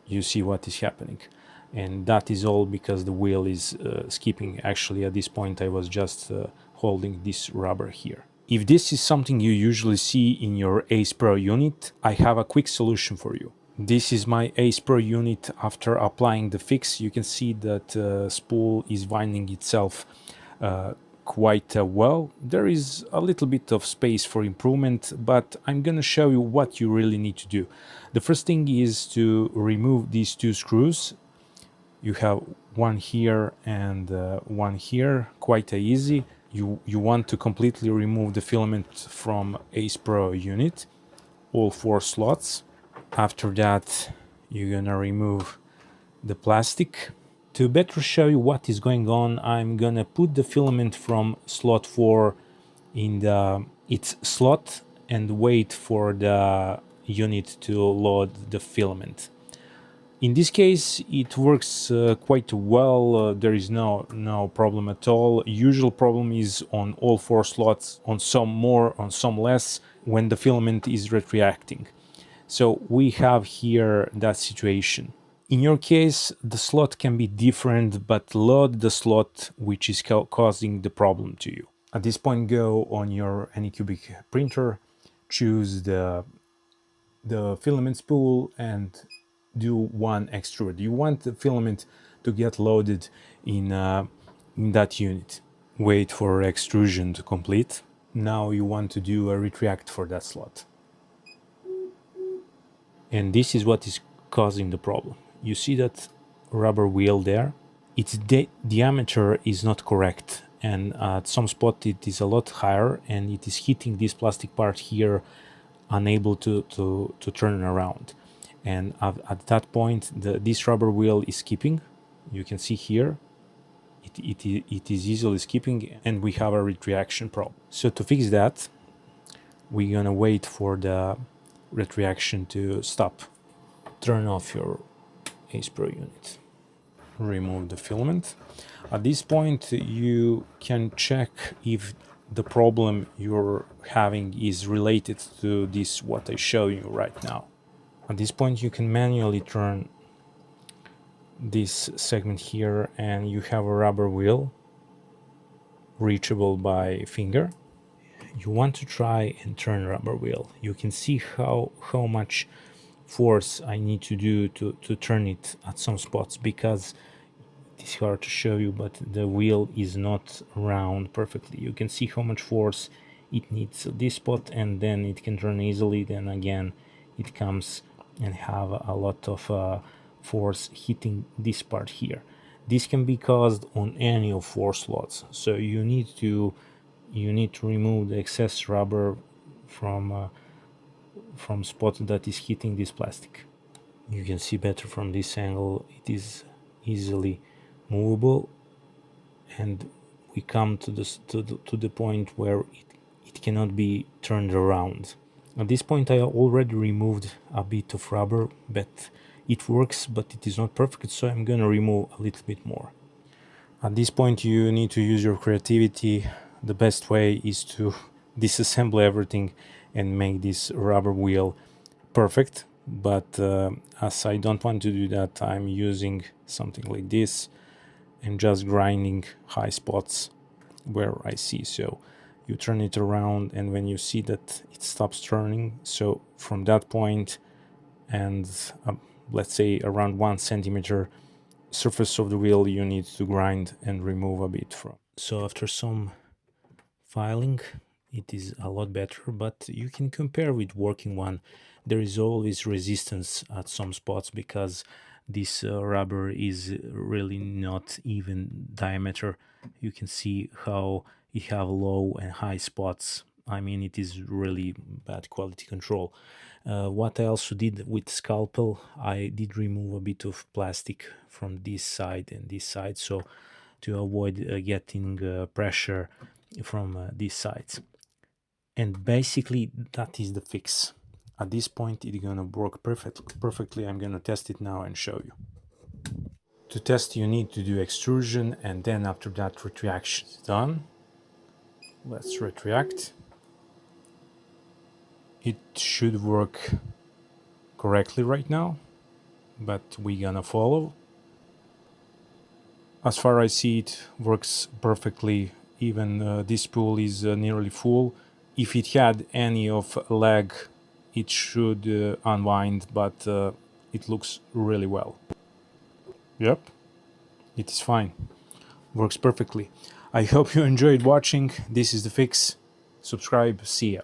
you see what is happening. And that is all because the wheel is skipping. Actually, at this point I was just holding this rubber here. If this is something you usually see in your Ace Pro unit, I have a quick solution for you. This is my Ace Pro unit. After applying the fix, you can see that spool is winding itself quite well. There is a little bit of space for improvement, but I'm gonna show you what you really need to do. The first thing is to remove these two screws. You have one here and one here, quite easy. You want to completely remove the filament from Ace Pro unit, all 4 slots. After that, you're gonna remove the plastic. To better show you what is going on, I'm gonna put the filament from slot 4 in its slot and wait for the unit to load the filament. In this case, it works quite well. There is no problem at all. Usual problem is on all 4 slots, on some more, on some less, when the filament is retracting. So we have here that situation. In your case, the slot can be different, but load the slot which is causing the problem to you. At this point, go on your Anycubic printer, choose the filament spool and do one extrude. You want the filament to get loaded in that unit. Wait for extrusion to complete. Now you want to do a retract for that slot. And this is what is causing the problem. You see that rubber wheel there? Its diameter is not correct, and at some spot it is a lot higher, and it is hitting this plastic part here, unable to turn around. And at that point, this rubber wheel is skipping. You can see here, it is easily skipping, and we have a retraction problem. So to fix that, we're gonna wait for the retraction to stop. Turn off your Ace Pro unit. Remove the filament. At this point, you can check if the problem you're having is related to this, what I show you right now. At this point, you can manually turn this segment here, and you have a rubber wheel reachable by finger. You want to try and turn rubber wheel. You can see how much force I need to do to turn it at some spots, because it's hard to show you, but the wheel is not round perfectly. You can see how much force it needs at this spot, and then it can turn easily. Then again, it comes and have a lot of force hitting this part here. This can be caused on any of 4 slots, so you need to remove the excess rubber from spot that is hitting this plastic. You can see better from this angle. It is easily movable, and we come to the point where it cannot be turned around. At this point, I already removed a bit of rubber, but it works, but it is not perfect, so I'm gonna remove a little bit more. At this point, you need to use your creativity. The best way is to disassemble everything and make this rubber wheel perfect, but as I don't want to do that, I'm using something like this and just grinding high spots where I see. So you turn it around, and when you see that it stops turning, so from that point and let's say around 1 centimeter surface of the wheel, you need to grind and remove a bit from. So after some filing, it is a lot better, but you can compare with working one. There is always resistance at some spots because this rubber is really not even diameter. You can see how it have low and high spots. I mean, it is really bad quality control. What I also did with scalpel, I did remove a bit of plastic from this side and this side, so to avoid getting pressure from these sides. And basically that is the fix. At this point it's gonna work perfectly. I'm gonna test it now and show you. To test, you need to do extrusion, and then after that retraction is done. Let's retract. It should work correctly right now. but we're gonna follow. As far as I see, it works perfectly. Even this spool is nearly full. If it had any of lag, it should unwind, but it looks really well. Yep, it is fine. Works perfectly. I hope you enjoyed watching. This is The Fix. Subscribe. See ya.